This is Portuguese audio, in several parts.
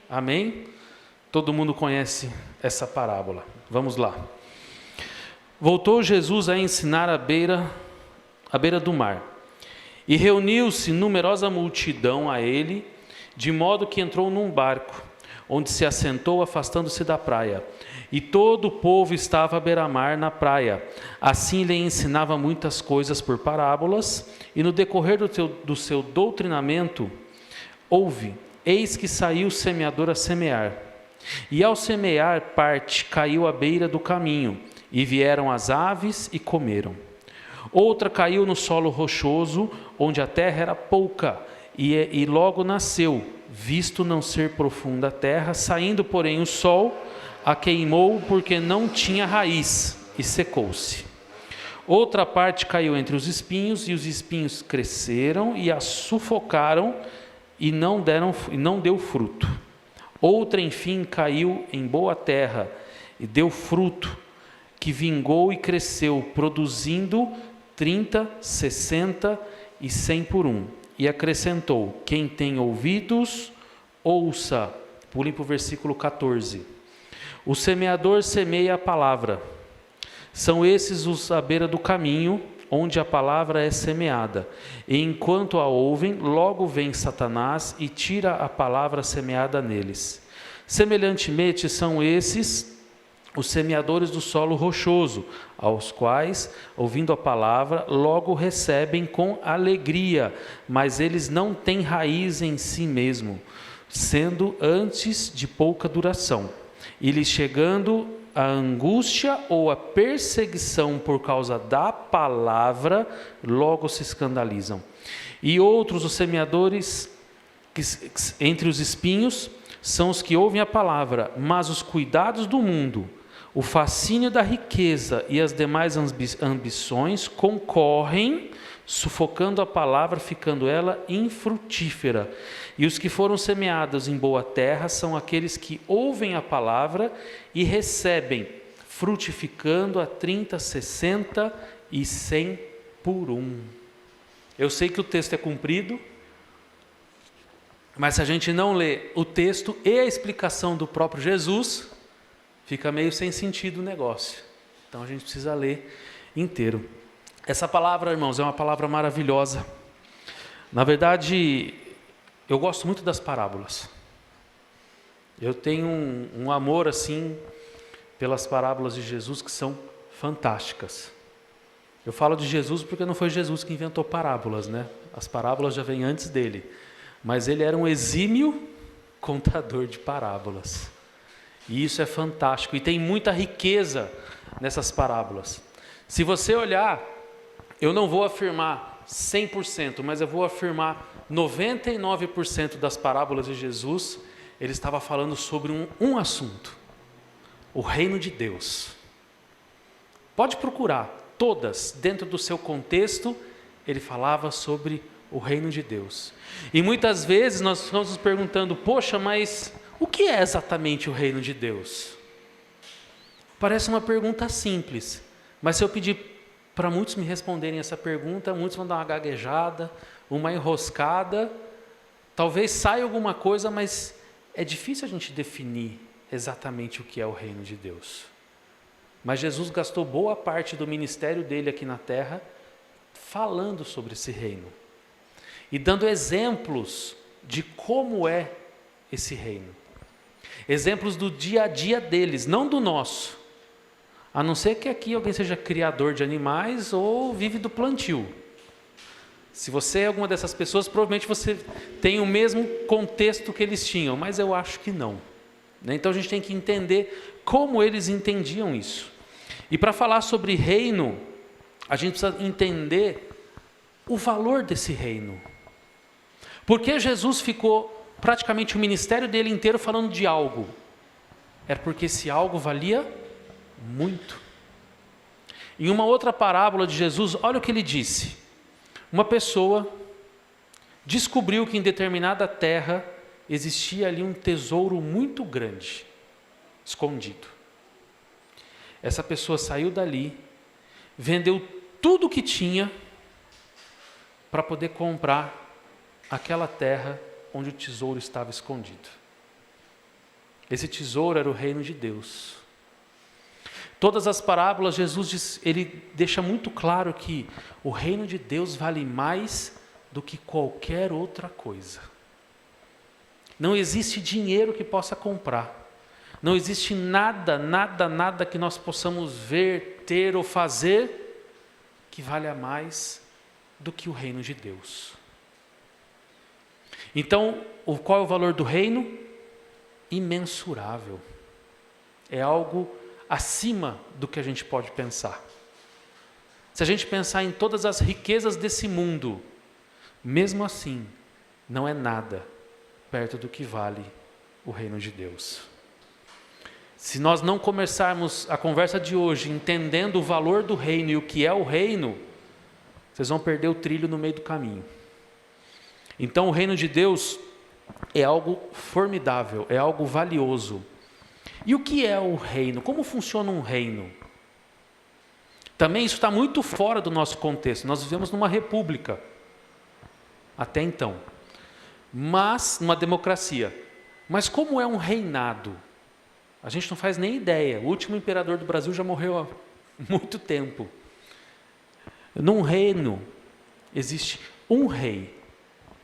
Amém? Todo mundo conhece essa parábola. Vamos lá. Voltou Jesus a ensinar à beira do mar. E reuniu-se numerosa multidão a ele, de modo que entrou num barco, onde se assentou, afastando-se da praia. E todo o povo estava à beira-mar na praia. Assim lhe ensinava muitas coisas por parábolas, e no decorrer do seu doutrinamento, eis que saiu o semeador a semear. E ao semear, parte caiu à beira do caminho, e vieram as aves e comeram. Outra caiu no solo rochoso, onde a terra era pouca, e logo nasceu, visto não ser profunda a terra, saindo, porém, o sol, a queimou, porque não tinha raiz, e secou-se. Outra parte caiu entre os espinhos, e os espinhos cresceram e a sufocaram, e não deu fruto. Outra, enfim, caiu em boa terra, e deu fruto, que vingou e cresceu, produzindo 30, 60 e 100 por um. E acrescentou: quem tem ouvidos, ouça. Pulem para o versículo 14. O semeador semeia a palavra. São esses os à beira do caminho, onde a palavra é semeada. E enquanto a ouvem, logo vem Satanás e tira a palavra semeada neles. Semelhantemente são esses os semeadores do solo rochoso, aos quais, ouvindo a palavra, logo recebem com alegria, mas eles não têm raiz em si mesmo, sendo antes de pouca duração. E lhes chegando a angústia ou a perseguição por causa da palavra, logo se escandalizam. E outros, os semeadores entre os espinhos, são os que ouvem a palavra, mas os cuidados do mundo, o fascínio da riqueza e as demais ambições concorrem, sufocando a palavra, ficando ela infrutífera. E os que foram semeados em boa terra são aqueles que ouvem a palavra e recebem, frutificando a 30, 60 e 100 por um. Eu sei que o texto é comprido, mas se a gente não lê o texto e a explicação do próprio Jesus, fica meio sem sentido o negócio. Então a gente precisa ler inteiro. Essa palavra, irmãos, é uma palavra maravilhosa. Na verdade, eu gosto muito das parábolas. Eu tenho um amor assim pelas parábolas de Jesus que são fantásticas. Eu falo de Jesus porque não foi Jesus que inventou parábolas, né? As parábolas já vêm antes dele. Mas ele era um exímio contador de parábolas. E isso é fantástico. E tem muita riqueza nessas parábolas. Se você olhar, eu não vou afirmar 100%, mas eu vou afirmar 99% das parábolas de Jesus, ele estava falando sobre um assunto: o reino de Deus. Pode procurar, todas, dentro do seu contexto, ele falava sobre o reino de Deus. E muitas vezes nós estamos nos perguntando: poxa, mas o que é exatamente o reino de Deus? Parece uma pergunta simples, mas se eu pedir para muitos me responderem essa pergunta, muitos vão dar uma gaguejada, uma enroscada, talvez saia alguma coisa, mas é difícil a gente definir exatamente o que é o reino de Deus. Mas Jesus gastou boa parte do ministério dele aqui na terra falando sobre esse reino e dando exemplos de como é esse reino. Exemplos do dia a dia deles, não do nosso. A não ser que aqui alguém seja criador de animais ou vive do plantio. Se você é alguma dessas pessoas, provavelmente você tem o mesmo contexto que eles tinham, mas eu acho que não. Então a gente tem que entender como eles entendiam isso. E para falar sobre reino, a gente precisa entender o valor desse reino. Porque Jesus ficou praticamente o ministério dele inteiro falando de algo? Era porque esse algo valia muito. Em uma outra parábola de Jesus, olha o que ele disse. Uma pessoa descobriu que em determinada terra existia ali um tesouro muito grande, escondido. Essa pessoa saiu dali, vendeu tudo o que tinha para poder comprar aquela terra onde o tesouro estava escondido. Esse tesouro era o reino de Deus. Todas as parábolas, ele deixa muito claro que o reino de Deus vale mais do que qualquer outra coisa. Não existe dinheiro que possa comprar. Não existe nada, nada, nada que nós possamos ver, ter ou fazer que valha mais do que o reino de Deus. Então, qual é o valor do reino? Imensurável. É algo acima do que a gente pode pensar. Se a gente pensar em todas as riquezas desse mundo, mesmo assim, não é nada perto do que vale o reino de Deus. Se nós não começarmos a conversa de hoje entendendo o valor do reino e o que é o reino, vocês vão perder o trilho no meio do caminho. Então o reino de Deus é algo formidável, é algo valioso. E o que é o reino? Como funciona um reino? Também isso está muito fora do nosso contexto. Nós vivemos numa república, até então, mas numa democracia. Mas como é um reinado? A gente não faz nem ideia. O último imperador do Brasil já morreu há muito tempo. Num reino existe um rei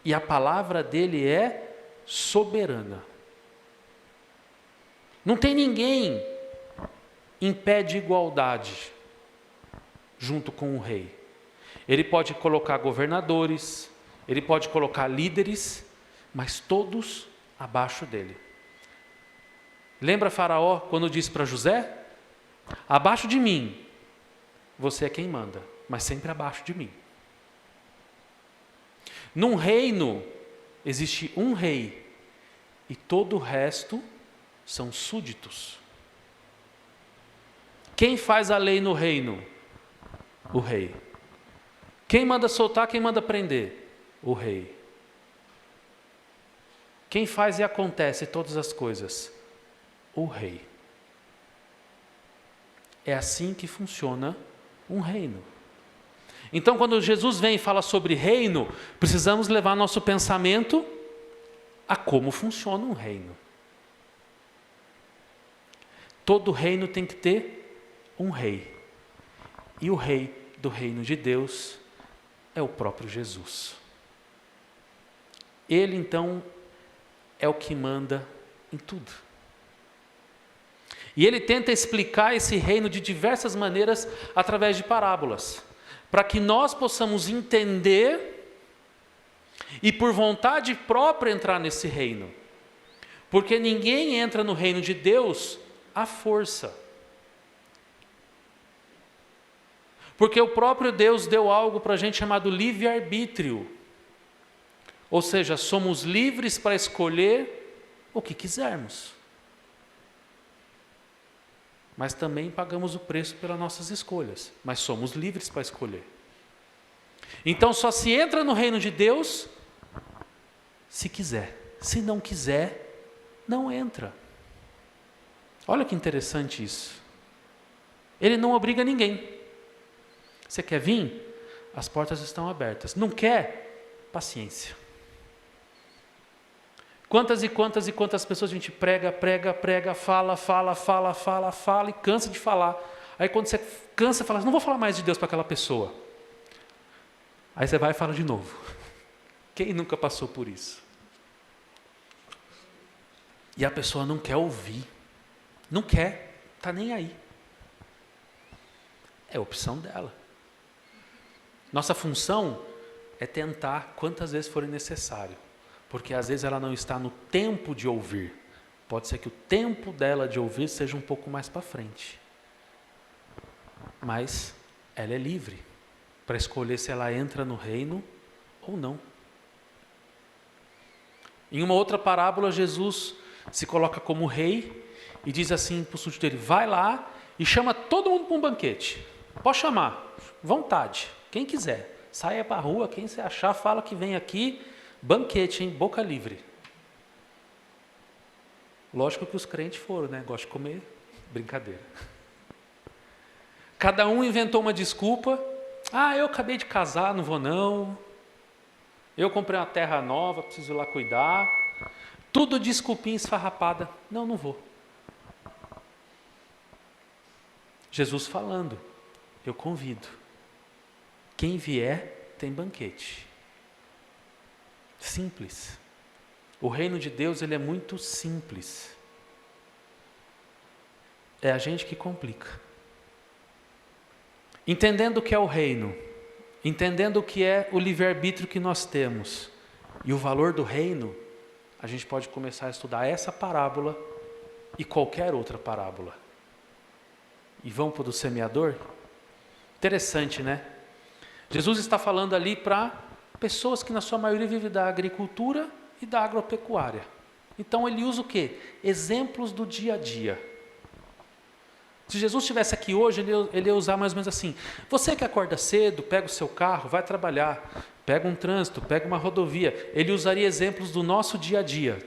e a palavra dele é soberana. Não tem ninguém em pé de igualdade junto com o rei. Ele pode colocar governadores, ele pode colocar líderes, mas todos abaixo dele. Lembra Faraó quando disse para José? Abaixo de mim, você é quem manda, mas sempre abaixo de mim. Num reino, existe um rei e todo o resto são súditos. Quem faz a lei no reino? O rei. Quem manda soltar, quem manda prender? O rei. Quem faz e acontece todas as coisas? O rei. É assim que funciona um reino. Então, quando Jesus vem e fala sobre reino, precisamos levar nosso pensamento a como funciona um reino. Todo reino tem que ter um rei. E o rei do reino de Deus é o próprio Jesus. Ele, então, é o que manda em tudo. E ele tenta explicar esse reino de diversas maneiras através de parábolas, para que nós possamos entender e por vontade própria entrar nesse reino. Porque ninguém entra no reino de Deus à força. Porque o próprio Deus deu algo para a gente chamado livre-arbítrio. Ou seja, somos livres para escolher o que quisermos. Mas também pagamos o preço pelas nossas escolhas. Mas somos livres para escolher. Então só se entra no reino de Deus se quiser. Se não quiser, não entra. Olha que interessante isso. Ele não obriga ninguém. Você quer vir? As portas estão abertas. Não quer? Paciência. Quantas e quantas e quantas pessoas a gente prega, fala e cansa de falar. Aí quando você cansa, fala, não vou falar mais de Deus para aquela pessoa. Aí você vai e fala de novo. Quem nunca passou por isso? E a pessoa não quer ouvir. Não quer, está nem aí. É a opção dela. Nossa função é tentar quantas vezes forem necessário. Porque às vezes ela não está no tempo de ouvir. Pode ser que o tempo dela de ouvir seja um pouco mais para frente. Mas ela é livre para escolher se ela entra no reino ou não. Em uma outra parábola, Jesus se coloca como rei e diz assim para o súdito dele, vai lá e chama todo mundo para um banquete. Pode chamar, vontade, quem quiser. Saia para a rua, quem se achar, fala que vem aqui. Banquete, hein? Boca livre. Lógico que os crentes foram, né? Gostam de comer. Brincadeira. Cada um inventou uma desculpa. Ah, eu acabei de casar, não vou não. Eu comprei uma terra nova, preciso ir lá cuidar. Tudo desculpinha esfarrapada. Não, não vou. Jesus falando, eu convido. Quem vier tem banquete. Simples. O reino de Deus, ele é muito simples. É a gente que complica. Entendendo o que é o reino, entendendo o que é o livre-arbítrio que nós temos e o valor do reino, a gente pode começar a estudar essa parábola e qualquer outra parábola. E vamos para o do semeador? Interessante, né? Jesus está falando ali para pessoas que na sua maioria vivem da agricultura e da agropecuária. Então ele usa o quê? Exemplos do dia a dia. Se Jesus estivesse aqui hoje, ele ia usar mais ou menos assim: você que acorda cedo, pega o seu carro, vai trabalhar, pega um trânsito, pega uma rodovia. Ele usaria exemplos do nosso dia a dia,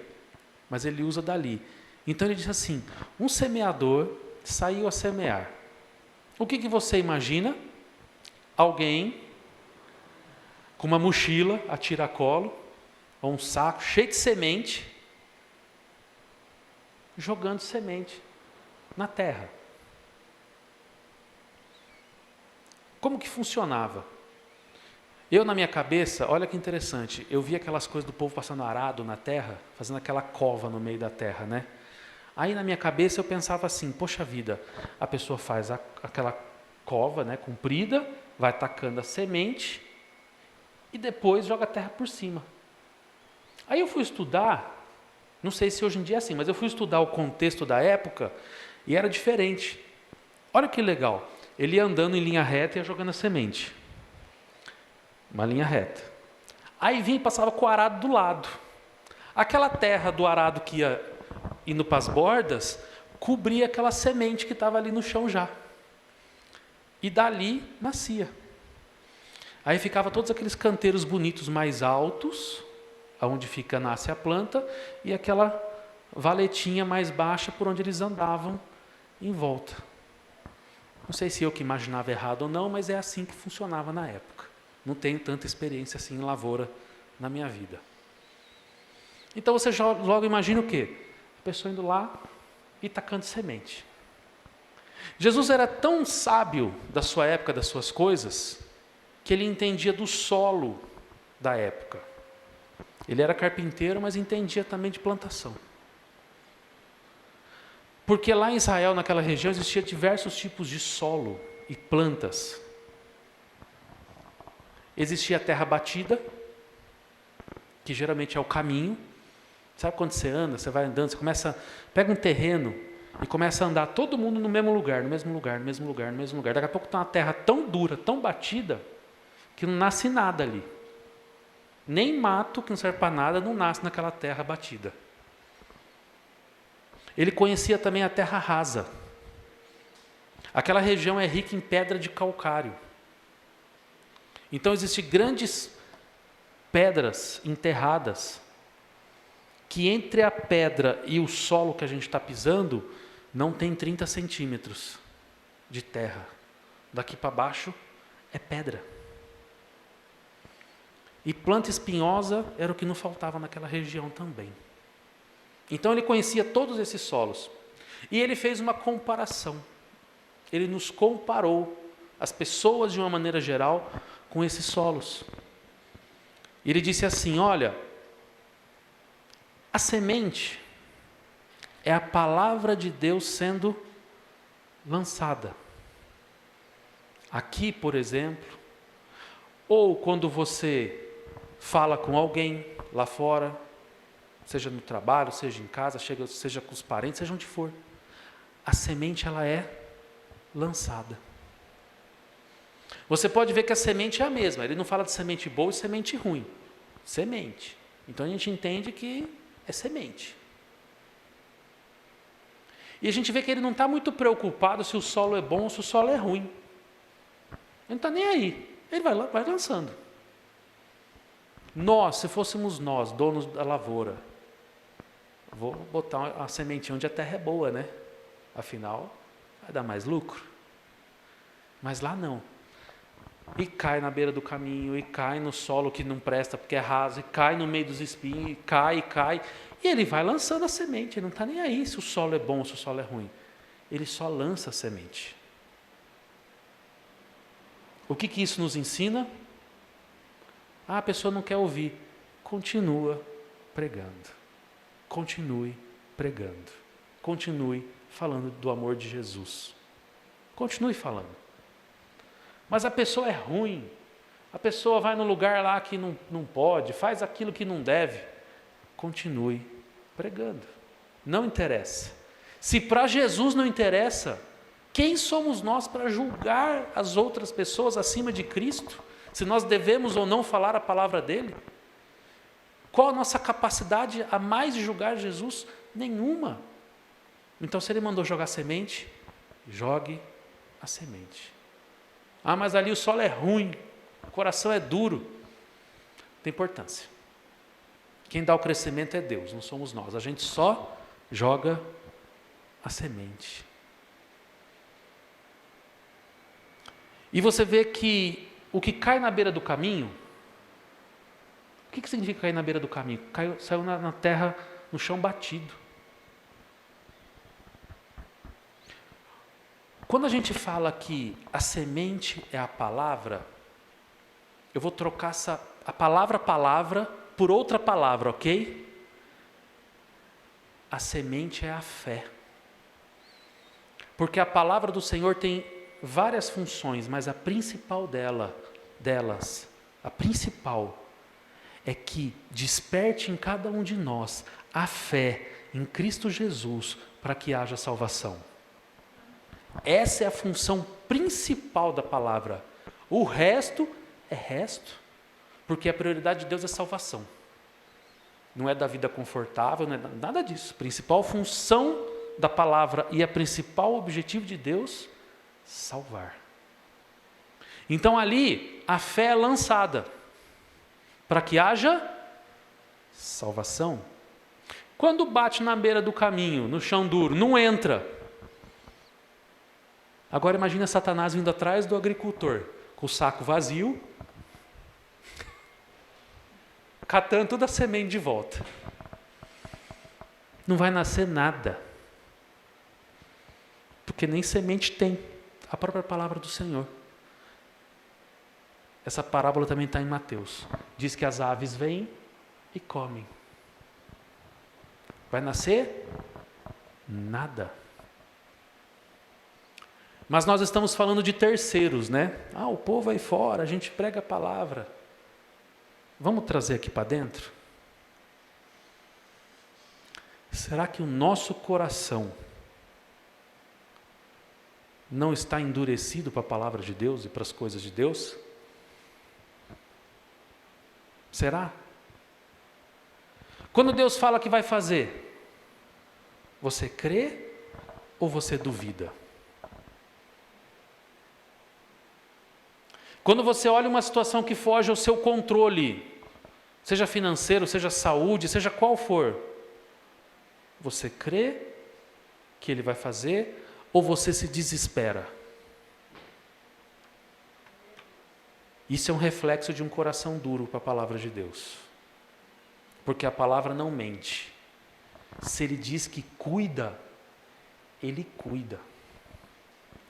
mas ele usa dali. Então ele diz assim: um semeador saiu a semear. O que você imagina? Alguém com uma mochila a tiracolo, ou um saco cheio de semente, jogando semente na terra. Como que funcionava? Eu, na minha cabeça, olha que interessante, eu via aquelas coisas do povo passando arado na terra, fazendo aquela cova no meio da terra, né? Aí na minha cabeça eu pensava assim: poxa vida, a pessoa faz aquela cova, né, comprida, vai tacando a semente e depois joga a terra por cima. Aí eu fui estudar, não sei se hoje em dia é assim, mas eu fui estudar o contexto da época e era diferente. Olha que legal. Ele ia andando em linha reta e ia jogando a semente. Uma linha reta. Aí vinha e passava com o arado do lado. Aquela terra do arado que ia indo para as bordas, cobria aquela semente que estava ali no chão já. E dali nascia. Aí ficava todos aqueles canteiros bonitos mais altos, onde nasce a planta, e aquela valetinha mais baixa por onde eles andavam em volta. Não sei se eu que imaginava errado ou não, mas é assim que funcionava na época. Não tenho tanta experiência assim em lavoura na minha vida. Então você logo imagina o quê? A pessoa indo lá e tacando semente. Jesus era tão sábio da sua época, das suas coisas, que ele entendia do solo da época. Ele era carpinteiro, mas entendia também de plantação. Porque lá em Israel, naquela região, existia diversos tipos de solo e plantas. Existia a terra batida, que geralmente é o caminho. Sabe quando você anda, você vai andando, você pega um terreno e começa a andar todo mundo no mesmo lugar, no mesmo lugar, no mesmo lugar, no mesmo lugar. Daqui a pouco está uma terra tão dura, tão batida, que não nasce nada ali. Nem mato, que não serve para nada, não nasce naquela terra batida. Ele conhecia também a terra rasa. Aquela região é rica em pedra de calcário. Então existem grandes pedras enterradas, que entre a pedra e o solo que a gente está pisando, não tem 30 centímetros de terra. Daqui para baixo é pedra. E planta espinhosa era o que não faltava naquela região também. Então ele conhecia todos esses solos. E ele fez uma comparação. Ele nos comparou, as pessoas de uma maneira geral, com esses solos. E ele disse assim: olha, a semente é a palavra de Deus sendo lançada. Aqui, por exemplo, ou quando você fala com alguém lá fora, seja no trabalho, seja em casa, seja com os parentes, seja onde for, a semente ela é lançada. Você pode ver que a semente é a mesma, ele não fala de semente boa e semente ruim, semente. Então a gente entende que é semente. E a gente vê que ele não está muito preocupado se o solo é bom ou se o solo é ruim. Ele não está nem aí, ele vai lançando. Nós, se fôssemos nós, donos da lavoura, vou botar a sementinha onde a terra é boa, né? Afinal, vai dar mais lucro. Mas lá não. E cai na beira do caminho, e cai no solo que não presta porque é raso, e cai no meio dos espinhos, e cai. E ele vai lançando a semente, ele não está nem aí se o solo é bom ou se o solo é ruim. Ele só lança a semente. O que isso nos ensina? A pessoa não quer ouvir. Continua pregando. Continue pregando. Continue falando do amor de Jesus. Continue falando. Mas a pessoa é ruim. A pessoa vai no lugar lá que não pode, faz aquilo que não deve. Continue pregando. Não interessa. Se para Jesus não interessa, quem somos nós para julgar as outras pessoas acima de Cristo? Se nós devemos ou não falar a palavra dele? Qual a nossa capacidade a mais de julgar Jesus? Nenhuma. Então, se ele mandou jogar semente, jogue a semente. Ah, mas ali o solo é ruim, o coração é duro. Não tem importância. Quem dá o crescimento é Deus, não somos nós. A gente só joga a semente. E você vê que o que cai na beira do caminho, o que significa cair na beira do caminho? Saiu na terra, no chão batido. Quando a gente fala que a semente é a palavra, eu vou trocar a palavra por outra palavra, ok? A semente é a fé. Porque a palavra do Senhor tem várias funções, mas a principal delas, a principal, é que desperte em cada um de nós a fé em Cristo Jesus para que haja salvação. Essa é a função principal da palavra. O resto é resto, porque a prioridade de Deus é salvação. Não é da vida confortável, não é nada disso. A principal função da palavra e a principal objetivo de Deus, salvar. Então ali, a fé é lançada para que haja salvação. Quando bate na beira do caminho, no chão duro, não entra. Agora imagina Satanás vindo atrás do agricultor, com o saco vazio, catando toda a semente de volta. Não vai nascer nada. Porque nem semente tem. A própria palavra do Senhor. Essa parábola também está em Mateus. Diz que as aves vêm e comem. Vai nascer? Nada. Mas nós estamos falando de terceiros, né? O povo aí fora, a gente prega a palavra. Vamos trazer aqui para dentro? Será que o nosso coração não está endurecido para a palavra de Deus e para as coisas de Deus? Será? Quando Deus fala que vai fazer, você crê ou você duvida? Quando você olha uma situação que foge ao seu controle, seja financeiro, seja saúde, seja qual for, você crê que Ele vai fazer ou você se desespera? Isso é um reflexo de um coração duro para a palavra de Deus. Porque a palavra não mente. Se Ele diz que cuida, Ele cuida.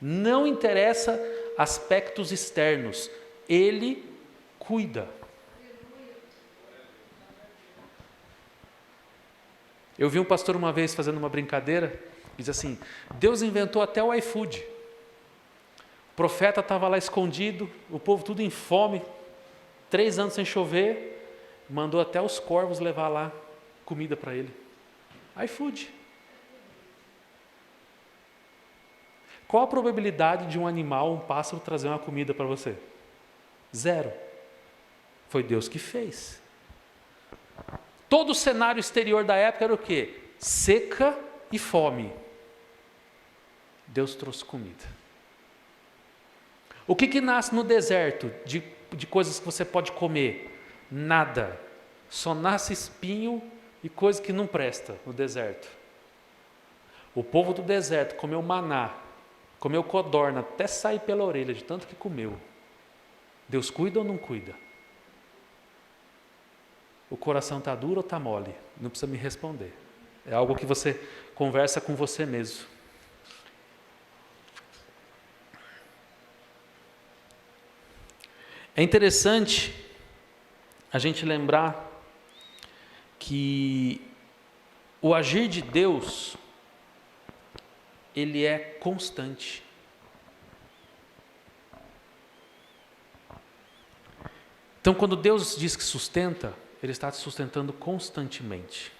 Não interessa aspectos externos, Ele cuida. Eu vi um pastor uma vez fazendo uma brincadeira, diz assim: Deus inventou até o iFood. O profeta estava lá escondido, o povo tudo em fome, 3 anos sem chover, mandou até os corvos levar lá comida para ele. iFood. Qual a probabilidade de um animal, um pássaro, trazer uma comida para você? 0. Foi Deus que fez. Todo o cenário exterior da época era o quê? Seca e fome. Deus trouxe comida. O que nasce no deserto de coisas que você pode comer? Nada. Só nasce espinho e coisa que não presta no deserto. O povo do deserto comeu maná, comeu codorna, até sair pela orelha de tanto que comeu. Deus cuida ou não cuida? O coração está duro ou está mole? Não precisa me responder. É algo que você conversa com você mesmo. É interessante a gente lembrar que o agir de Deus, ele é constante. Então, quando Deus diz que sustenta, Ele está te sustentando constantemente.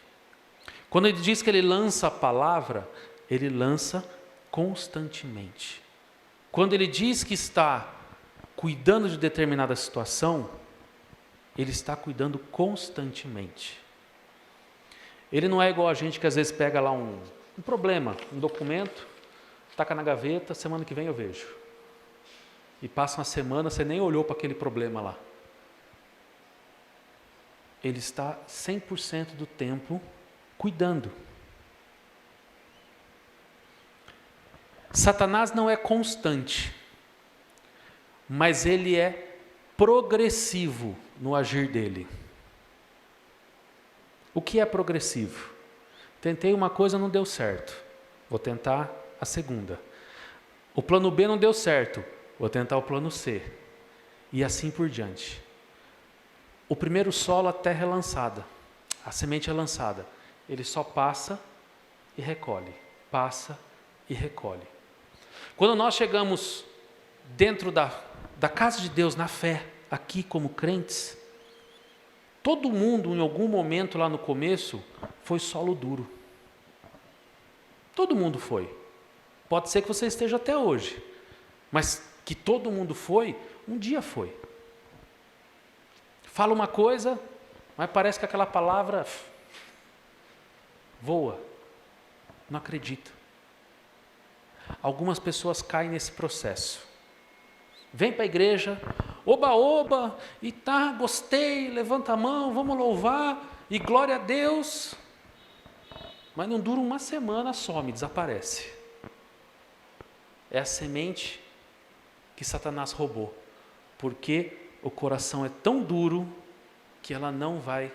Quando Ele diz que Ele lança a palavra, Ele lança constantemente. Quando Ele diz que está cuidando de determinada situação, Ele está cuidando constantemente. Ele não é igual a gente que às vezes pega lá um problema, um documento, taca na gaveta, semana que vem eu vejo. E passa uma semana, você nem olhou para aquele problema lá. Ele está 100% do tempo cuidando. Satanás não é constante, mas ele é progressivo no agir dele. O que é progressivo? Tentei uma coisa, não deu certo. Vou tentar a segunda. O plano B não deu certo. Vou tentar o plano C. E assim por diante. O primeiro solo, a terra é lançada. A semente é lançada. Ele só passa e recolhe. Passa e recolhe. Quando nós chegamos dentro da casa de Deus, na fé, aqui como crentes, todo mundo, em algum momento lá no começo, foi solo duro. Todo mundo foi. Pode ser que você esteja até hoje, mas que todo mundo foi, um dia foi. Fala uma coisa, mas parece que aquela palavra voa. Não acredita. Algumas pessoas caem nesse processo. Vem para a igreja, oba, oba, e tá, gostei, levanta a mão, vamos louvar, e glória a Deus. Mas não dura uma semana, some, desaparece. É a semente que Satanás roubou, porque o coração é tão duro que ela não vai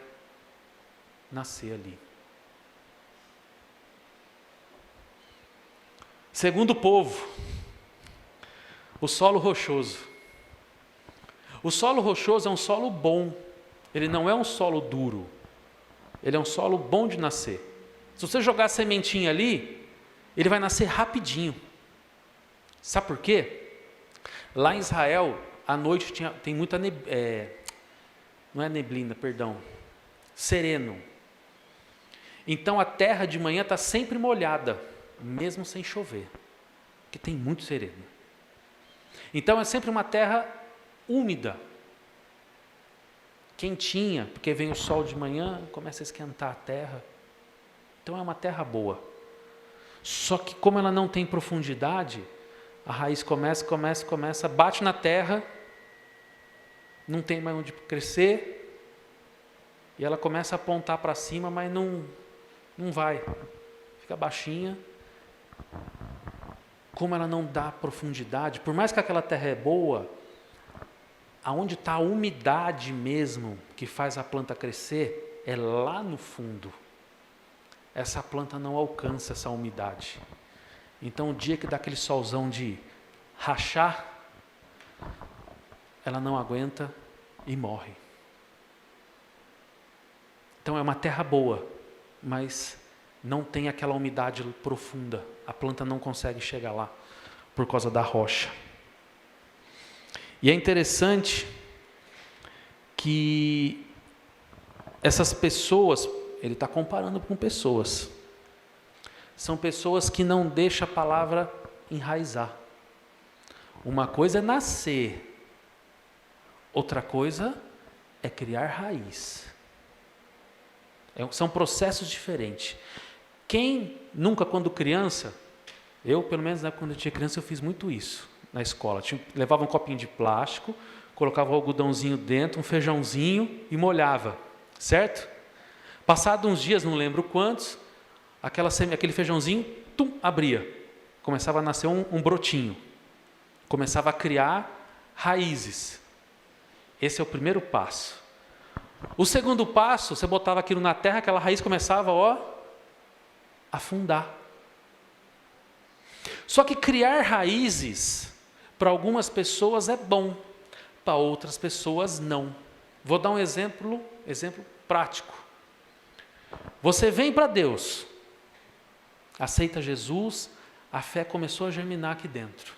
nascer ali. Segundo povo, o solo rochoso. O solo rochoso é um solo bom, ele não é um solo duro, ele é um solo bom de nascer. Se você jogar a sementinha ali, ele vai nascer rapidinho. Sabe por quê? Lá em Israel, à noite tem muita não é neblina, perdão, sereno. Então a terra de manhã está sempre molhada, mesmo sem chover, porque tem muito sereno. Então é sempre uma terra úmida, quentinha, porque vem o sol de manhã, começa a esquentar a terra. Então é uma terra boa. Só que como ela não tem profundidade, a raiz começa, bate na terra, não tem mais onde crescer, e ela começa a apontar para cima, mas não vai, fica baixinha. Como ela não dá profundidade, por mais que aquela terra é boa, aonde está a umidade mesmo que faz a planta crescer, é lá no fundo. Essa planta não alcança essa umidade. Então o dia que dá aquele solzão de rachar, ela não aguenta e morre. Então é uma terra boa, mas não tem aquela umidade profunda. A planta não consegue chegar lá por causa da rocha. E é interessante que essas pessoas, ele está comparando com pessoas, são pessoas que não deixam a palavra enraizar. Uma coisa é nascer, outra coisa é criar raiz. São processos diferentes. Quem nunca, quando criança, eu pelo menos quando eu tinha criança eu fiz muito isso na escola. Levava um copinho de plástico, colocava um algodãozinho dentro, um feijãozinho e molhava, certo? Passado uns dias, não lembro quantos, aquele feijãozinho, abria. Começava a nascer um brotinho. Começava a criar raízes. Esse é o primeiro passo. O segundo passo, você botava aquilo na terra, aquela raiz começava, a afundar. Só que criar raízes, para algumas pessoas é bom, para outras pessoas não. Vou dar um exemplo prático. Você vem para Deus, aceita Jesus, a fé começou a germinar aqui dentro.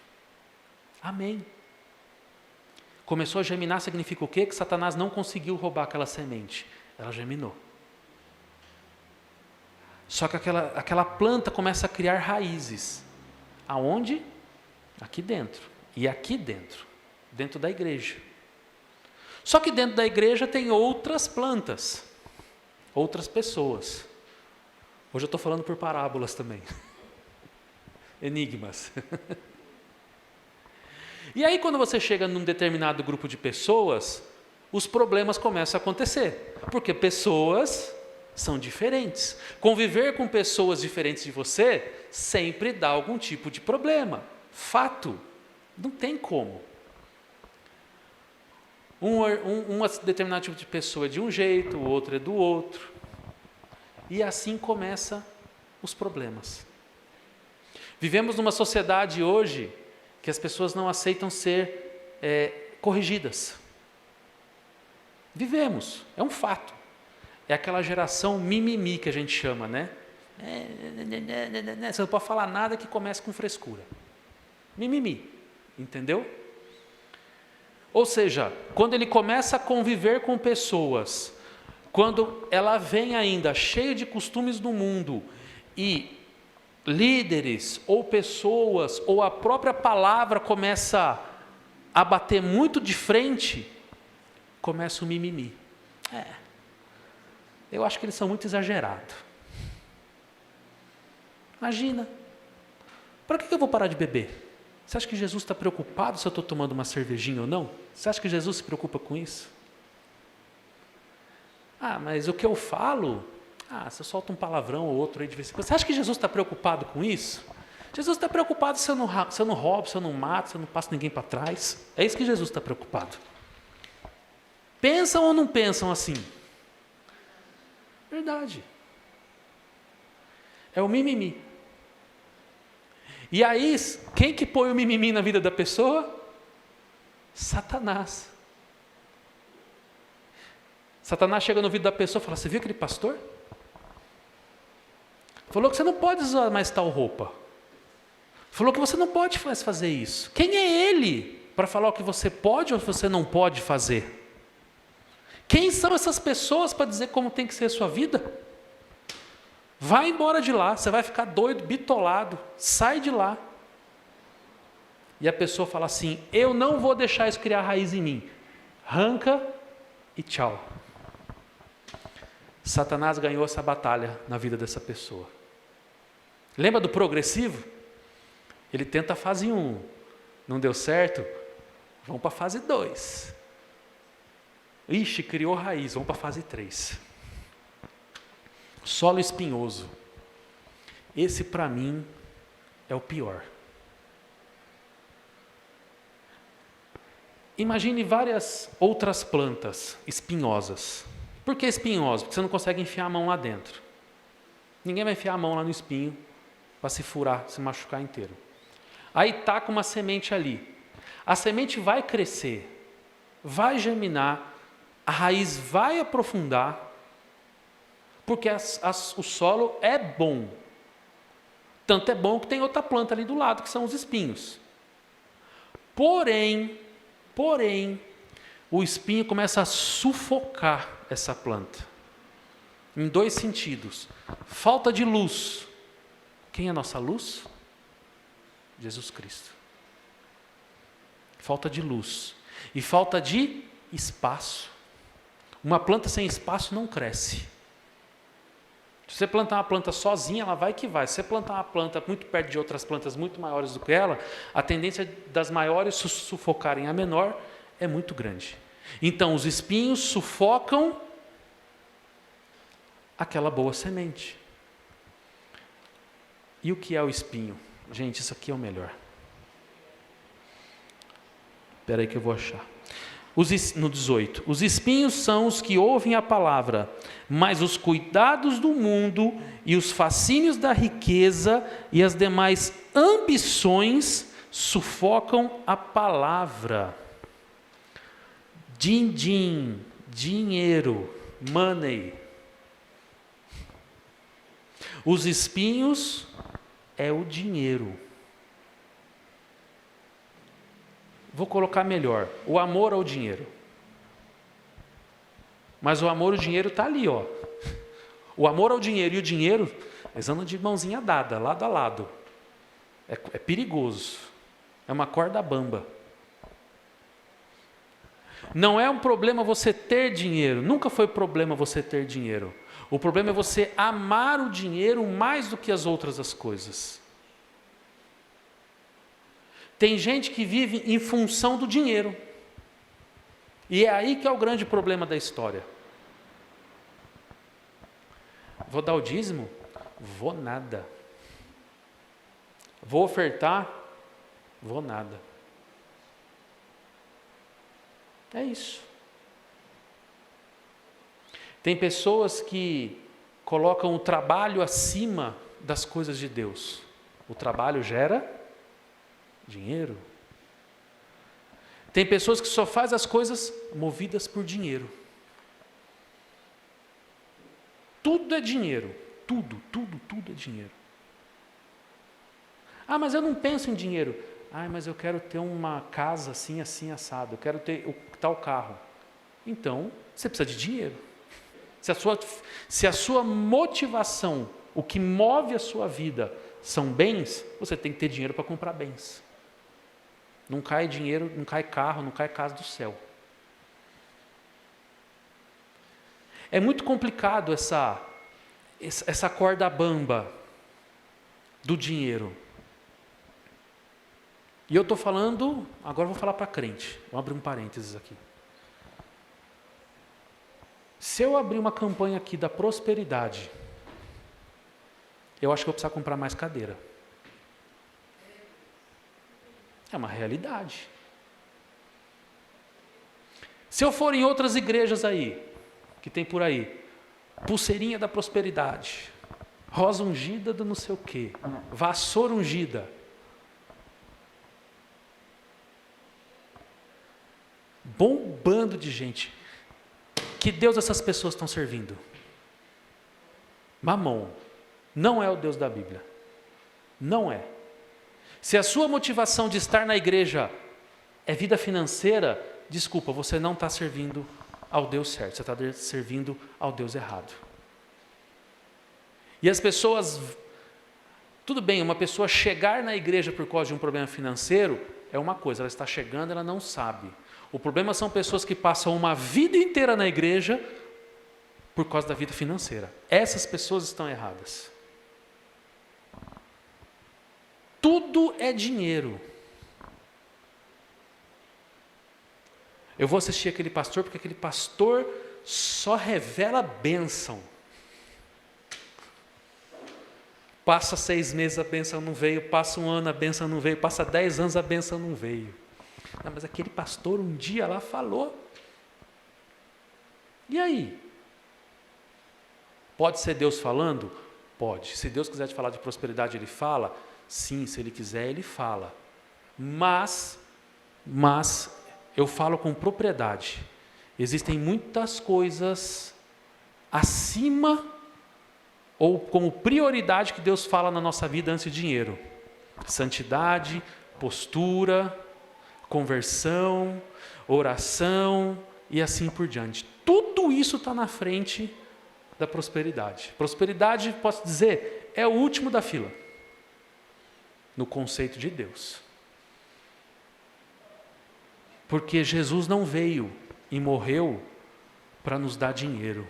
Amém. Começou a germinar significa o quê? Que Satanás não conseguiu roubar aquela semente. Ela germinou. Só que aquela planta começa a criar raízes. Aonde? Aqui dentro. E aqui dentro. Dentro da igreja. Só que dentro da igreja tem outras plantas. Outras pessoas. Hoje eu estou falando por parábolas também. Enigmas. E aí quando você chega num determinado grupo de pessoas, os problemas começam a acontecer. Porque pessoas são diferentes. Conviver com pessoas diferentes de você sempre dá algum tipo de problema. Fato. Não tem como. Um determinado tipo de pessoa é de um jeito, o outro é do outro. E assim começam os problemas. Vivemos numa sociedade hoje que as pessoas não aceitam ser corrigidas. Vivemos, é um fato. É aquela geração mimimi que a gente chama, né? Você não pode falar nada que comece com frescura. Mimimi, entendeu? Ou seja, quando ele começa a conviver com pessoas, quando ela vem ainda cheia de costumes do mundo e líderes ou pessoas ou a própria palavra começa a bater muito de frente, começa o mimimi. Eu acho que eles são muito exagerados. Imagina, para que eu vou parar de beber? Você acha que Jesus está preocupado se eu estou tomando uma cervejinha ou não? Você acha que Jesus se preocupa com isso? Mas o que eu falo... se eu solto um palavrão ou outro aí de vez em quando. Você acha que Jesus está preocupado com isso? Jesus está preocupado se eu não roubo, se eu não mato, se eu não passo ninguém para trás. É isso que Jesus está preocupado. Pensam ou não pensam assim? Verdade. É o mimimi. E aí, quem que põe o mimimi na vida da pessoa? Satanás. Satanás chega no ouvido da pessoa e fala: você viu aquele pastor? Falou que você não pode usar mais tal roupa. Falou que você não pode mais fazer isso. Quem é ele para falar o que você pode ou você não pode fazer? Quem são essas pessoas para dizer como tem que ser a sua vida? Vai embora de lá, você vai ficar doido, bitolado, sai de lá. E a pessoa fala assim: eu não vou deixar isso criar raiz em mim. Arranca e tchau. Satanás ganhou essa batalha na vida dessa pessoa. Lembra do progressivo? Ele tenta a fase 1, não deu certo, vamos para a fase 2. Ixi, criou raiz, vamos para a fase 3. Solo espinhoso. Esse para mim é o pior. Imagine várias outras plantas espinhosas. Por que espinhoso? Porque você não consegue enfiar a mão lá dentro. Ninguém vai enfiar a mão lá no espinho para se furar, se machucar inteiro. Aí taca uma semente ali. A semente vai crescer, vai germinar, a raiz vai aprofundar, porque o solo é bom. Tanto é bom que tem outra planta ali do lado, que são os espinhos. Porém, o espinho começa a sufocar essa planta. Em 2 sentidos. Falta de luz. Quem é a nossa luz? Jesus Cristo. Falta de luz. E falta de espaço. Uma planta sem espaço não cresce. Se você plantar uma planta sozinha, ela vai que vai. Se você plantar uma planta muito perto de outras plantas muito maiores do que ela, a tendência das maiores sufocarem a menor é muito grande. Então, os espinhos sufocam aquela boa semente. E o que é o espinho? Gente, isso aqui é o melhor. Espera aí que eu vou achar. No 18: os espinhos são os que ouvem a palavra, mas os cuidados do mundo e os fascínios da riqueza e as demais ambições sufocam a palavra. Din-din, dinheiro, money. Os espinhos é o dinheiro. Vou colocar melhor, o amor ao dinheiro. Mas o amor ao dinheiro está ali, ó. O amor ao dinheiro e o dinheiro, eles andam de mãozinha dada, lado a lado. É perigoso. É uma corda bamba. Não é um problema você ter dinheiro. Nunca foi problema você ter dinheiro. O problema é você amar o dinheiro mais do que as outras coisas. Tem gente que vive em função do dinheiro. E é aí que é o grande problema da história. Vou dar o dízimo? Vou nada. Vou ofertar? Vou nada. É isso. Tem pessoas que colocam o trabalho acima das coisas de Deus. O trabalho gera dinheiro. Tem pessoas que só fazem as coisas movidas por dinheiro. Tudo é dinheiro. Tudo é dinheiro. Ah, mas eu não penso em dinheiro. Ah, mas eu quero ter uma casa assim, assim, assado. Eu quero ter tal carro. Então, você precisa de dinheiro. Se a sua motivação, o que move a sua vida, são bens, você tem que ter dinheiro para comprar bens. Não cai dinheiro, não cai carro, não cai casa do céu. É muito complicado essa corda bamba do dinheiro. E eu estou falando, agora eu vou falar para crente. Vou abrir um parênteses aqui. Se eu abrir uma campanha aqui da prosperidade, eu acho que eu vou precisar comprar mais cadeira. É uma realidade. Se eu for em outras igrejas aí, que tem por aí, pulseirinha da prosperidade, rosa ungida do não sei o quê, vassoura ungida. Bombando de gente. Que Deus essas pessoas estão servindo? Mamon. Não é o Deus da Bíblia. Não é. Se a sua motivação de estar na igreja é vida financeira, desculpa, você não está servindo ao Deus certo, você está servindo ao Deus errado. E as pessoas, tudo bem, uma pessoa chegar na igreja por causa de um problema financeiro é uma coisa, ela está chegando, ela não sabe. O problema são pessoas que passam uma vida inteira na igreja por causa da vida financeira. Essas pessoas estão erradas. Tudo é dinheiro. Eu vou assistir aquele pastor porque aquele pastor só revela bênção. Passa 6 meses, a bênção não veio. Passa 1 ano, a bênção não veio. Passa 10 anos, a bênção não veio. Não, mas aquele pastor um dia lá falou. E aí? Pode ser Deus falando? Pode. Se Deus quiser te falar de prosperidade, Ele fala. Sim, se Ele quiser, Ele fala. Mas eu falo com propriedade. Existem muitas coisas acima ou como prioridade que Deus fala na nossa vida antes de dinheiro. Santidade, postura, conversão, oração e assim por diante. Tudo isso está na frente da prosperidade. Prosperidade, posso dizer, é o último da fila. No conceito de Deus. Porque Jesus não veio e morreu para nos dar dinheiro.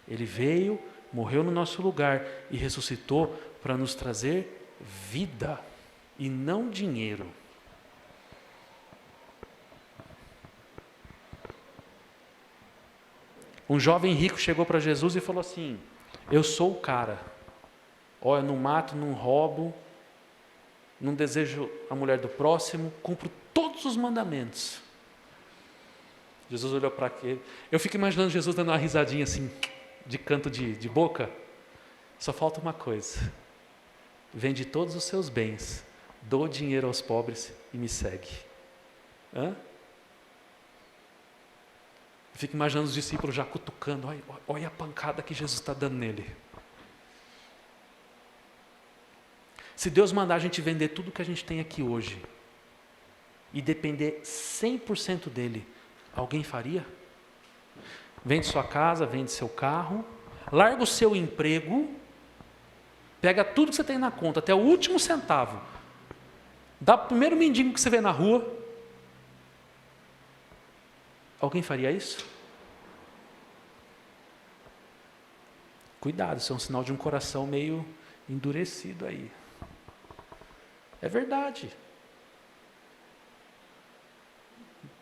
Ele veio, morreu no nosso lugar e ressuscitou para nos trazer vida e não dinheiro. Um jovem rico chegou para Jesus e falou assim: eu sou o cara. Olha, não mato, não roubo, não desejo a mulher do próximo, cumpro todos os mandamentos. Jesus olhou para aquele. Eu fico imaginando Jesus dando uma risadinha assim, de canto de boca. Só falta uma coisa: vende todos os seus bens, dou dinheiro aos pobres e me segue. Hã? Eu fico imaginando os discípulos já cutucando. Olha a pancada que Jesus está dando nele. Se Deus mandar a gente vender tudo que a gente tem aqui hoje e depender 100% dele, alguém faria? Vende sua casa, vende seu carro, larga o seu emprego, pega tudo que você tem na conta, até o último centavo, dá para o primeiro mendigo que você vê na rua. Alguém faria isso? Cuidado, isso é um sinal de um coração meio endurecido aí. É verdade.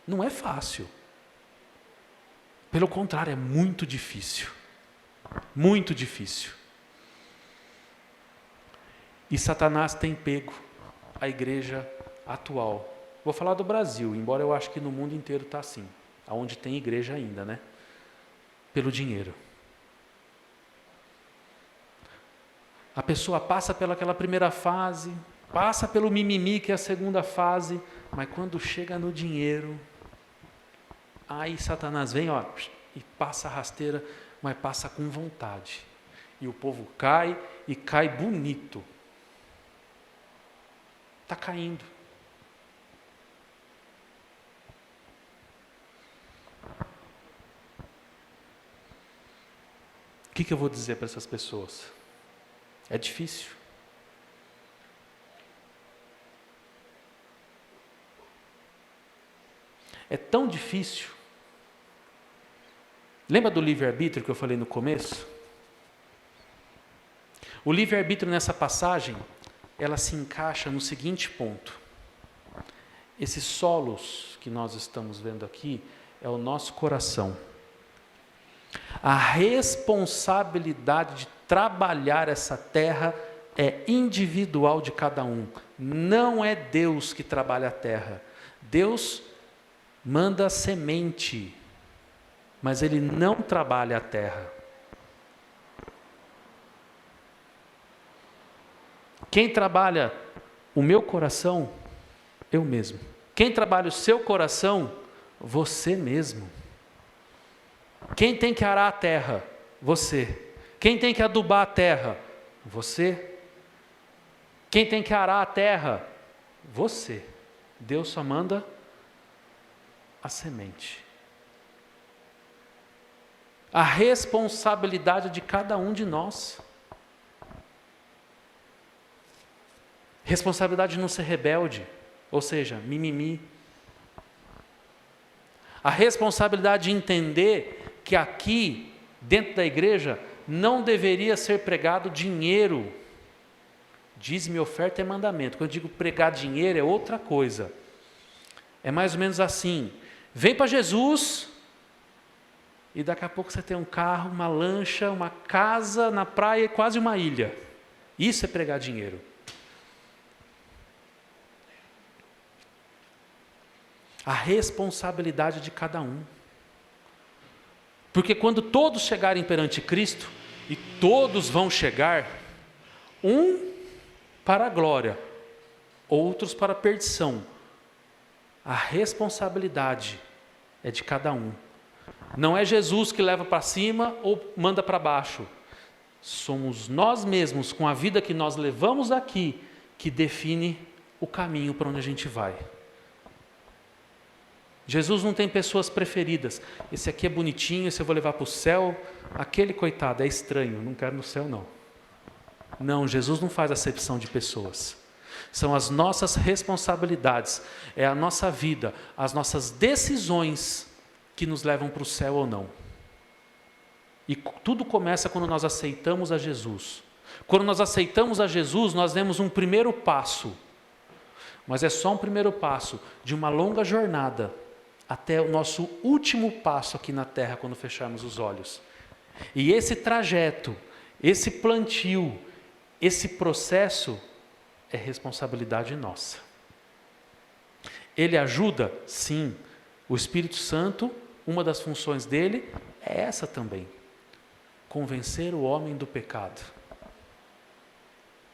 Não é fácil. Pelo contrário, é muito difícil. Muito difícil. E Satanás tem pego a igreja atual. Vou falar do Brasil, embora eu acho que no mundo inteiro está assim. Aonde tem igreja ainda, né? Pelo dinheiro. A pessoa passa pelaquela primeira fase, passa pelo mimimi, que é a segunda fase, mas quando chega no dinheiro, aí Satanás vem, ó, e passa a rasteira, mas passa com vontade. E o povo cai, e cai bonito. Está caindo. O que eu vou dizer para essas pessoas? É difícil. É tão difícil. Lembra do livre-arbítrio que eu falei no começo? O livre-arbítrio nessa passagem, ela se encaixa no seguinte ponto. Esses solos que nós estamos vendo aqui é o nosso coração. A responsabilidade de trabalhar essa terra é individual de cada um. Não é Deus que trabalha a terra. Deus manda semente, mas Ele não trabalha a terra. Quem trabalha o meu coração? Eu mesmo. Quem trabalha o seu coração? Você mesmo. Quem tem que arar a terra? Você. Quem tem que adubar a terra? Você. Quem tem que arar a terra? Você. Deus só manda a semente. A responsabilidade de cada um de nós. Responsabilidade de não ser rebelde, ou seja, mimimi. A responsabilidade de entender que aqui, dentro da igreja, não deveria ser pregado dinheiro. Dízimo, oferta é mandamento. Quando eu digo pregar dinheiro é outra coisa. É mais ou menos assim. Vem para Jesus e daqui a pouco você tem um carro, uma lancha, uma casa na praia e quase uma ilha. Isso é pregar dinheiro. A responsabilidade de cada um. Porque quando todos chegarem perante Cristo, e todos vão chegar, um para a glória, outros para a perdição. A responsabilidade é de cada um. Não é Jesus que leva para cima ou manda para baixo. Somos nós mesmos, com a vida que nós levamos aqui, que define o caminho para onde a gente vai. Jesus não tem pessoas preferidas. Esse aqui é bonitinho, esse eu vou levar para o céu. Aquele, coitado, é estranho, não quero no céu não. Não, Jesus não faz acepção de pessoas. São as nossas responsabilidades, é a nossa vida, as nossas decisões que nos levam para o céu ou não. E tudo começa quando nós aceitamos a Jesus. Quando nós aceitamos a Jesus, nós demos um primeiro passo. Mas é só um primeiro passo de uma longa jornada até o nosso último passo aqui na terra, quando fecharmos os olhos. E esse trajeto, esse plantio, esse processo é responsabilidade nossa. Ele ajuda? Sim. O Espírito Santo, uma das funções dele é essa também. Convencer o homem do pecado.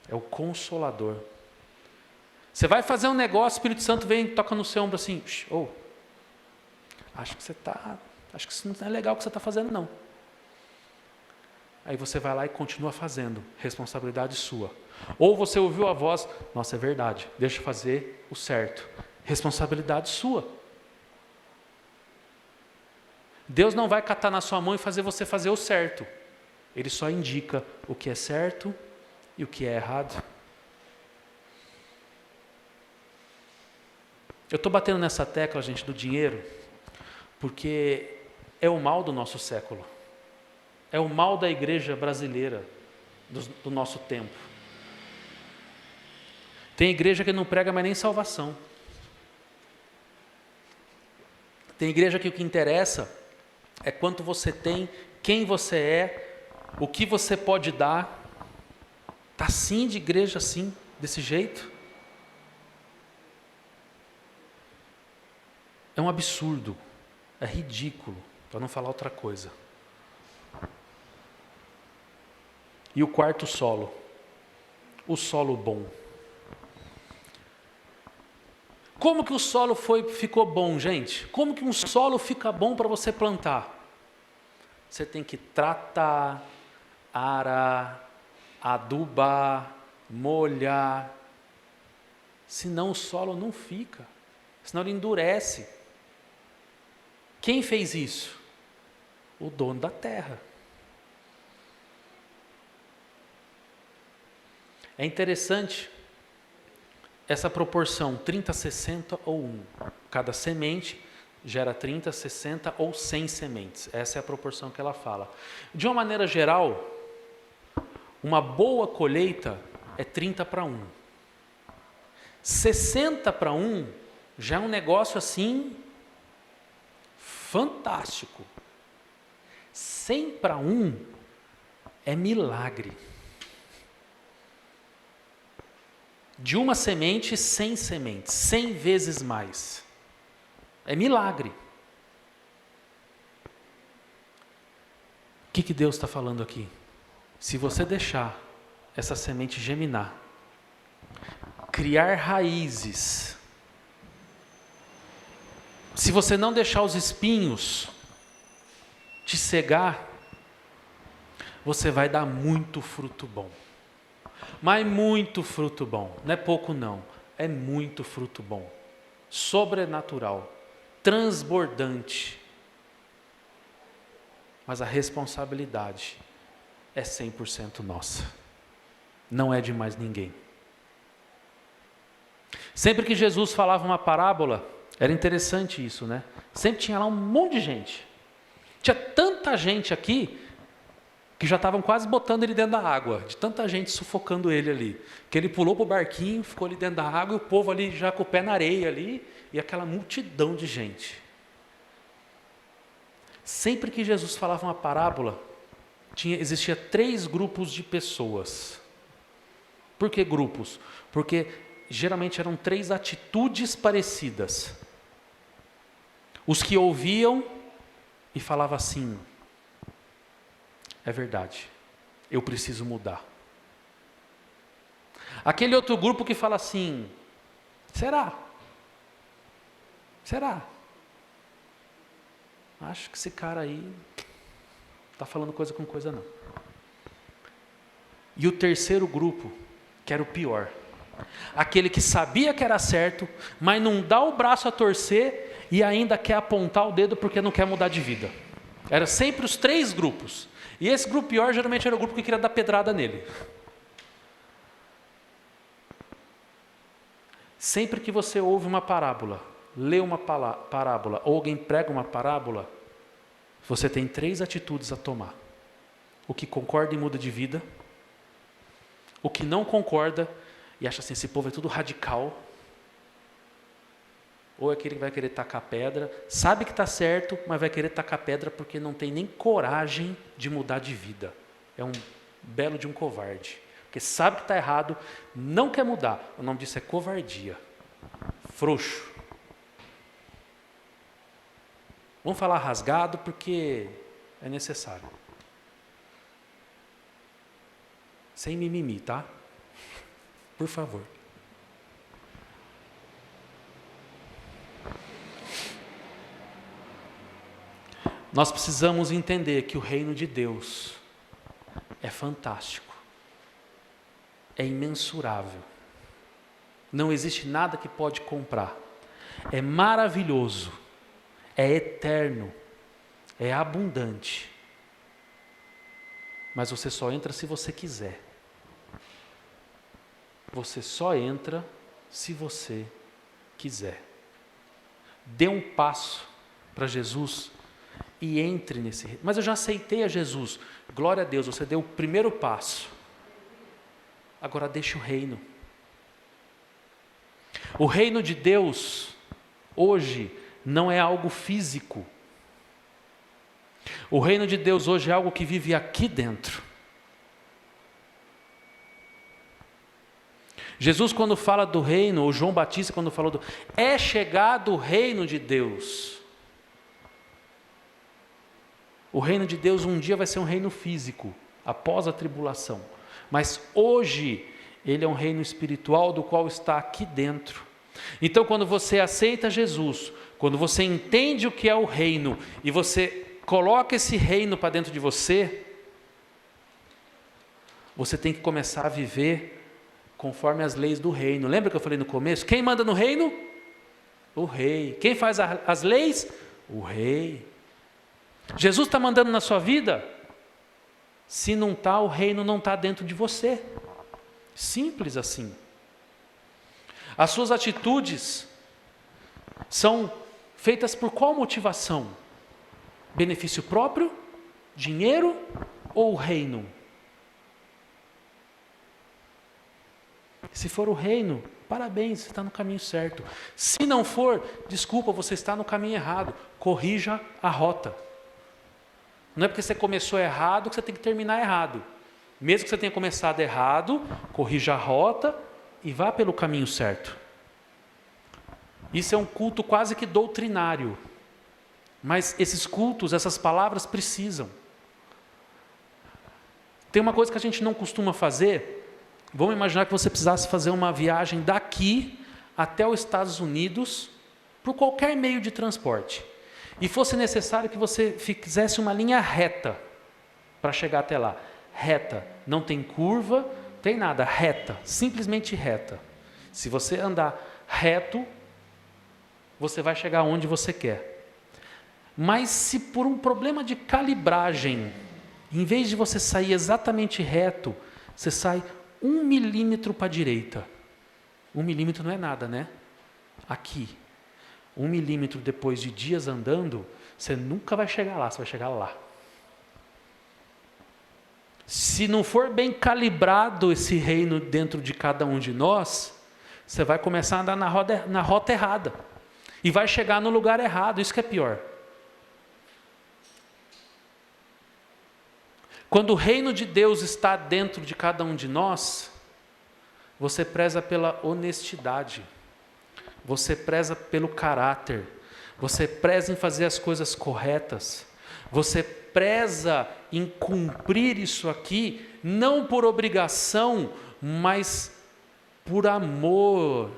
É o Consolador. Você vai fazer um negócio, o Espírito Santo vem e toca no seu ombro assim, acho que isso não é legal o que você está fazendo não. Aí você vai lá e continua fazendo, responsabilidade sua. Ou você ouviu a voz, nossa, é verdade, deixa eu fazer o certo, responsabilidade sua. Deus não vai catar na sua mão e fazer você fazer o certo. Ele só indica o que é certo e o que é errado. Eu estou batendo nessa tecla, gente, do dinheiro, porque é o mal do nosso século. É o mal da igreja brasileira, do nosso tempo. Tem igreja que não prega mais nem salvação. Tem igreja que o que interessa é quanto você tem, quem você é, o que você pode dar. Está assim de igreja assim, desse jeito. É um absurdo, é ridículo, para não falar outra coisa. E o quarto solo, o solo bom. Como que o solo ficou bom, gente? Como que um solo fica bom para você plantar? Você tem que tratar, arar, adubar, molhar. Senão o solo não fica. Senão ele endurece. Quem fez isso? O dono da terra. É interessante essa proporção 30, 60 ou 1. Cada semente gera 30, 60 ou 100 sementes. Essa é a proporção que ela fala. De uma maneira geral, uma boa colheita é 30 para 1. 60 para 1 já é um negócio assim fantástico. 100 para 1 é milagre. De uma semente, 100 sementes, 100 vezes mais. É milagre. O que Deus está falando aqui? Se você deixar essa semente germinar, criar raízes, se você não deixar os espinhos te cegar, você vai dar muito fruto bom. Mas muito fruto bom, não é pouco não, é muito fruto bom, sobrenatural, transbordante. Mas a responsabilidade é 100% nossa, não é de mais ninguém. Sempre que Jesus falava uma parábola, era interessante isso, né? Sempre tinha lá um monte de gente, tinha tanta gente aqui, que já estavam quase botando ele dentro da água, de tanta gente sufocando ele ali, que ele pulou para o barquinho, ficou ali dentro da água, e o povo ali já com o pé na areia ali, e aquela multidão de gente. Sempre que Jesus falava uma parábola, existia 3 grupos de pessoas. Por que grupos? Porque geralmente eram 3 atitudes parecidas. Os que ouviam e falavam assim, é verdade, eu preciso mudar. Aquele outro grupo que fala assim, será? Acho que esse cara aí não está falando coisa com coisa não. E o terceiro grupo, que era o pior, aquele que sabia que era certo, mas não dá o braço a torcer e ainda quer apontar o dedo porque não quer mudar de vida. Era sempre os 3 grupos. E esse grupo pior geralmente era o grupo que queria dar pedrada nele. Sempre que você ouve uma parábola, lê uma parábola, ou alguém prega uma parábola, você tem 3 atitudes a tomar. O que concorda e muda de vida, o que não concorda e acha assim, esse povo é tudo radical, ou é aquele que vai querer tacar pedra, sabe que está certo, mas vai querer tacar pedra porque não tem nem coragem de mudar de vida. É um belo de um covarde, porque sabe que está errado, não quer mudar. O nome disso é covardia, frouxo. Vamos falar rasgado porque é necessário. Sem mimimi, tá? Por favor. Nós precisamos entender que o reino de Deus é fantástico, é imensurável, não existe nada que pode comprar, é maravilhoso, é eterno, é abundante, mas você só entra se você quiser, você só entra se você quiser. Dê um passo para Jesus e entre nesse reino. Mas eu já aceitei a Jesus. Glória a Deus, você deu o primeiro passo. Agora deixe o reino. O reino de Deus, hoje, não é algo físico. O reino de Deus hoje é algo que vive aqui dentro. Jesus, quando fala do reino, ou João Batista, quando falou é chegado o reino de Deus. O reino de Deus um dia vai ser um reino físico, após a tribulação. Mas hoje, ele é um reino espiritual do qual está aqui dentro. Então, quando você aceita Jesus, quando você entende o que é o reino, e você coloca esse reino para dentro de você, você tem que começar a viver conforme as leis do reino. Lembra que eu falei no começo? Quem manda no reino? O rei. Quem faz as leis? O rei. Jesus está mandando na sua vida? Se não está, o reino não está dentro de você. Simples assim. As suas atitudes são feitas por qual motivação? Benefício próprio? Dinheiro? Ou o reino? Se for o reino, parabéns, você está no caminho certo. Se não for, desculpa, você está no caminho errado. Corrija a rota. Não é porque você começou errado que você tem que terminar errado. Mesmo que você tenha começado errado, corrija a rota e vá pelo caminho certo. Isso é um culto quase que doutrinário. Mas esses cultos, essas palavras precisam. Tem uma coisa que a gente não costuma fazer. Vamos imaginar que você precisasse fazer uma viagem daqui até os Estados Unidos por qualquer meio de transporte. E fosse necessário que você fizesse uma linha reta para chegar até lá. Reta, não tem curva, tem nada, reta, simplesmente reta. Se você andar reto, você vai chegar onde você quer. Mas se por um problema de calibragem, em vez de você sair exatamente reto, você sai 1 milímetro para a direita. 1 milímetro não é nada, né? Aqui. 1 milímetro depois de dias andando, você nunca vai chegar lá, você vai chegar lá. Se não for bem calibrado esse reino dentro de cada um de nós, você vai começar a andar na rota errada. E vai chegar no lugar errado, isso que é pior. Quando o reino de Deus está dentro de cada um de nós, você preza pela honestidade, você preza pelo caráter, você preza em fazer as coisas corretas, você preza em cumprir isso aqui, não por obrigação, mas por amor.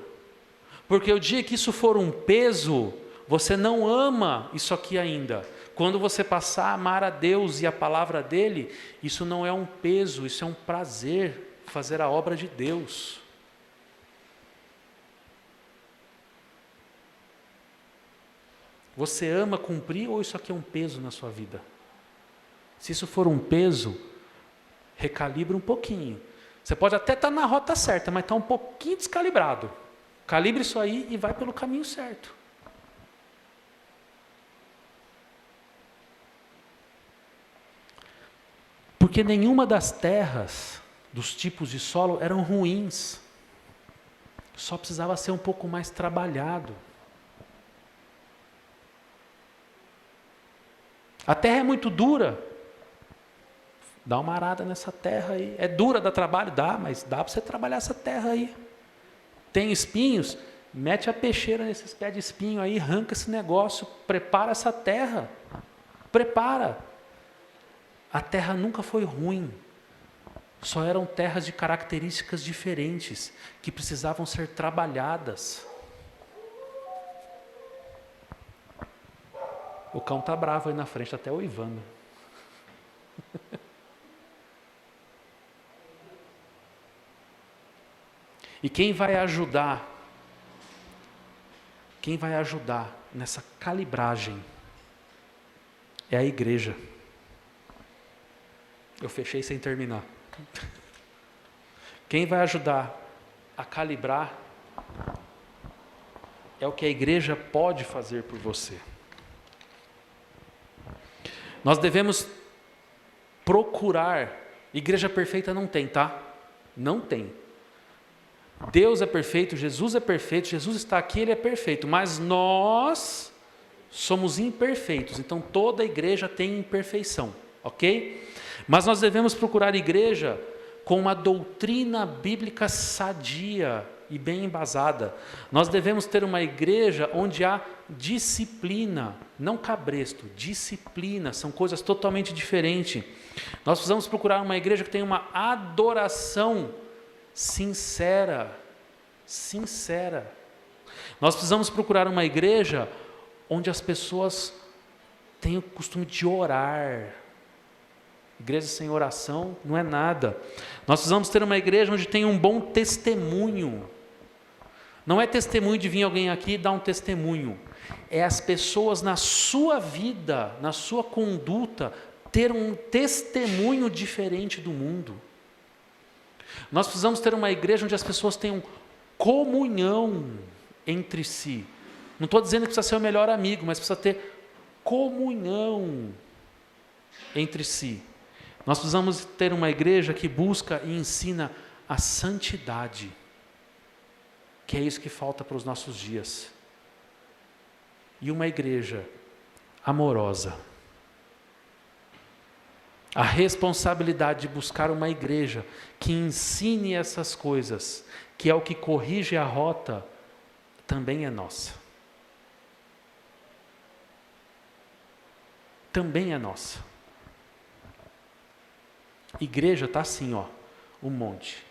Porque o dia que isso for um peso, você não ama isso aqui ainda. Quando você passar a amar a Deus e a palavra dele, isso não é um peso, isso é um prazer, fazer a obra de Deus. Você ama cumprir ou isso aqui é um peso na sua vida? Se isso for um peso, recalibre um pouquinho. Você pode até estar na rota certa, mas está um pouquinho descalibrado. Calibre isso aí e vai pelo caminho certo. Porque nenhuma das terras, dos tipos de solo, eram ruins. Só precisava ser um pouco mais trabalhado. A terra é muito dura. Dá uma arada nessa terra aí. É dura, dá trabalho? Dá, mas dá para você trabalhar essa terra aí. Tem espinhos? Mete a peixeira nesses pés de espinho aí, arranca esse negócio, prepara essa terra. Prepara. A terra nunca foi ruim. Só eram terras de características diferentes, que precisavam ser trabalhadas. O cão está bravo aí na frente, até uivando. E quem vai ajudar nessa calibragem é a igreja. Eu fechei sem terminar. Quem vai ajudar a calibrar é o que a igreja pode fazer por você. Nós devemos procurar. Igreja perfeita não tem, tá? Não tem. Deus é perfeito, Jesus é perfeito, Jesus está aqui, Ele é perfeito, mas nós somos imperfeitos, então toda igreja tem imperfeição, ok? Mas nós devemos procurar igreja com uma doutrina bíblica sadia e bem embasada. Nós devemos ter uma igreja onde há disciplina, não cabresto, disciplina, são coisas totalmente diferentes. Nós precisamos procurar uma igreja que tenha uma adoração sincera. Nós precisamos procurar uma igreja onde as pessoas tenham o costume de orar. Igreja sem oração não é nada. Nós precisamos ter uma igreja onde tenha um bom testemunho. Não é testemunho de vir alguém aqui e dar um testemunho. É as pessoas na sua vida, na sua conduta, ter um testemunho diferente do mundo. Nós precisamos ter uma igreja onde as pessoas tenham comunhão entre si. Não estou dizendo que precisa ser o melhor amigo, mas precisa ter comunhão entre si. Nós precisamos ter uma igreja que busca e ensina a santidade, que é isso que falta para os nossos dias. E uma igreja amorosa. A responsabilidade de buscar uma igreja que ensine essas coisas, que é o que corrige a rota, também é nossa. Também é nossa. Igreja está assim, ó, um monte.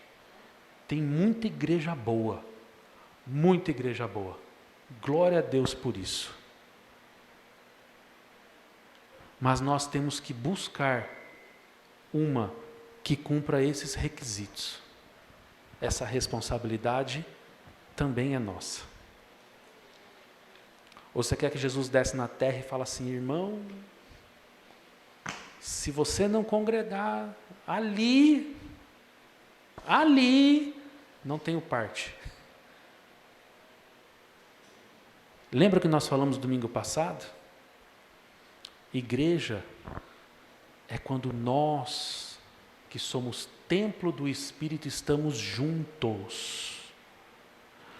Tem muita igreja boa. Muita igreja boa. Glória a Deus por isso. Mas nós temos que buscar uma que cumpra esses requisitos. Essa responsabilidade também é nossa. Ou você quer que Jesus desce na terra e fala assim, irmão, se você não congregar ali, não tenho parte. Lembra que nós falamos domingo passado? Igreja é quando nós, que somos templo do Espírito, estamos juntos.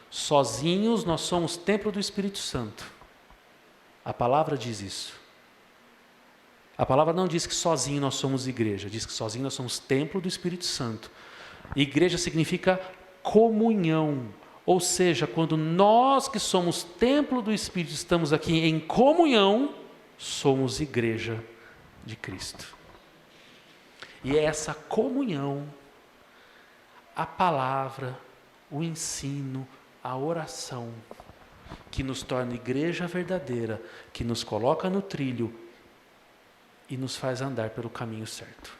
Sozinhos nós somos templo do Espírito Santo. A palavra diz isso. A palavra não diz que sozinho nós somos igreja, diz que sozinho nós somos templo do Espírito Santo. Igreja significa comunhão, ou seja, quando nós que somos templo do Espírito estamos aqui em comunhão, somos igreja de Cristo. E é essa comunhão, a palavra, o ensino, a oração, que nos torna igreja verdadeira, que nos coloca no trilho e nos faz andar pelo caminho certo.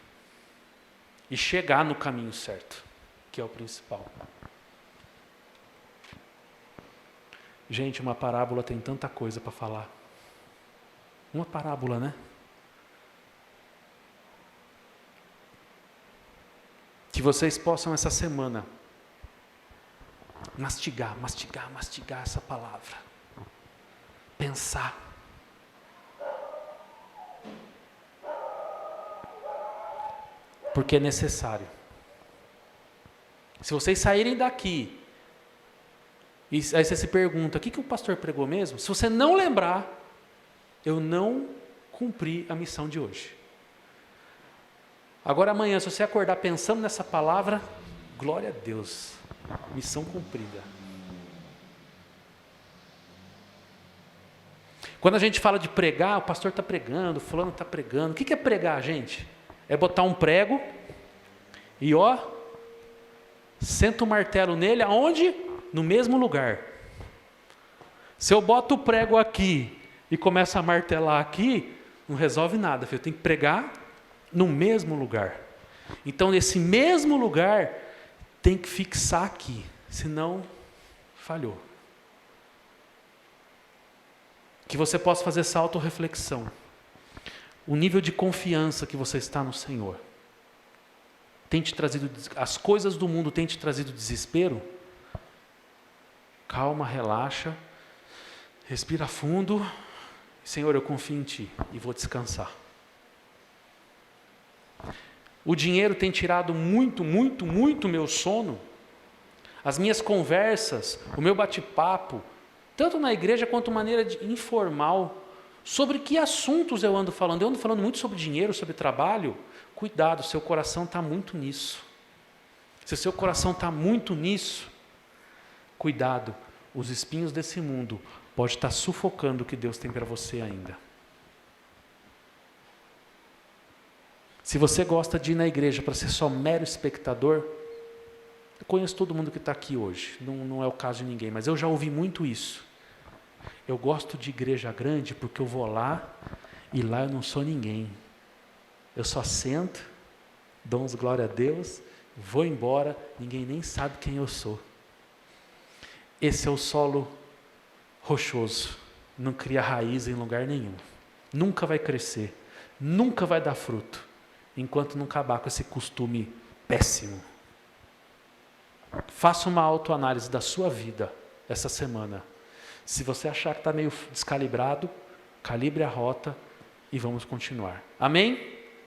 E chegar no caminho certo, que é o principal. Gente, uma parábola tem tanta coisa para falar. Uma parábola, né? Que vocês possam essa semana mastigar essa palavra. Pensar. Porque é necessário. Se vocês saírem daqui, e aí você se pergunta, o que o pastor pregou mesmo? Se você não lembrar, eu não cumpri a missão de hoje. Agora amanhã, se você acordar pensando nessa palavra, glória a Deus, missão cumprida. Quando a gente fala de pregar, o pastor está pregando, o fulano está pregando. O que é pregar, gente? É botar um prego e senta o martelo nele, aonde? No mesmo lugar. Se eu boto o prego aqui e começo a martelar aqui, não resolve nada, filho. Eu tenho que pregar no mesmo lugar. Então, nesse mesmo lugar, tem que fixar aqui, senão falhou. Que você possa fazer essa autorreflexão. O nível de confiança que você está no Senhor. Tem te trazido, as coisas do mundo têm te trazido desespero? Calma, relaxa, respira fundo. Senhor, eu confio em Ti e vou descansar. O dinheiro tem tirado muito meu sono. As minhas conversas, o meu bate-papo, tanto na igreja quanto maneira informal, sobre que assuntos eu ando falando? Eu ando falando muito sobre dinheiro, sobre trabalho. Cuidado, seu coração está muito nisso. Se o seu coração está muito nisso, cuidado, os espinhos desse mundo podem estar sufocando o que Deus tem para você ainda. Se você gosta de ir na igreja para ser só mero espectador, eu conheço todo mundo que está aqui hoje, não é o caso de ninguém, mas eu já ouvi muito isso. Eu gosto de igreja grande porque eu vou lá e lá eu não sou ninguém. Eu só sento, dou uns glória a Deus, vou embora, ninguém nem sabe quem eu sou. Esse é o solo rochoso, não cria raiz em lugar nenhum. Nunca vai crescer, nunca vai dar fruto, enquanto não acabar com esse costume péssimo. Faça uma autoanálise da sua vida essa semana. Se você achar que está meio descalibrado, calibre a rota e vamos continuar. Amém?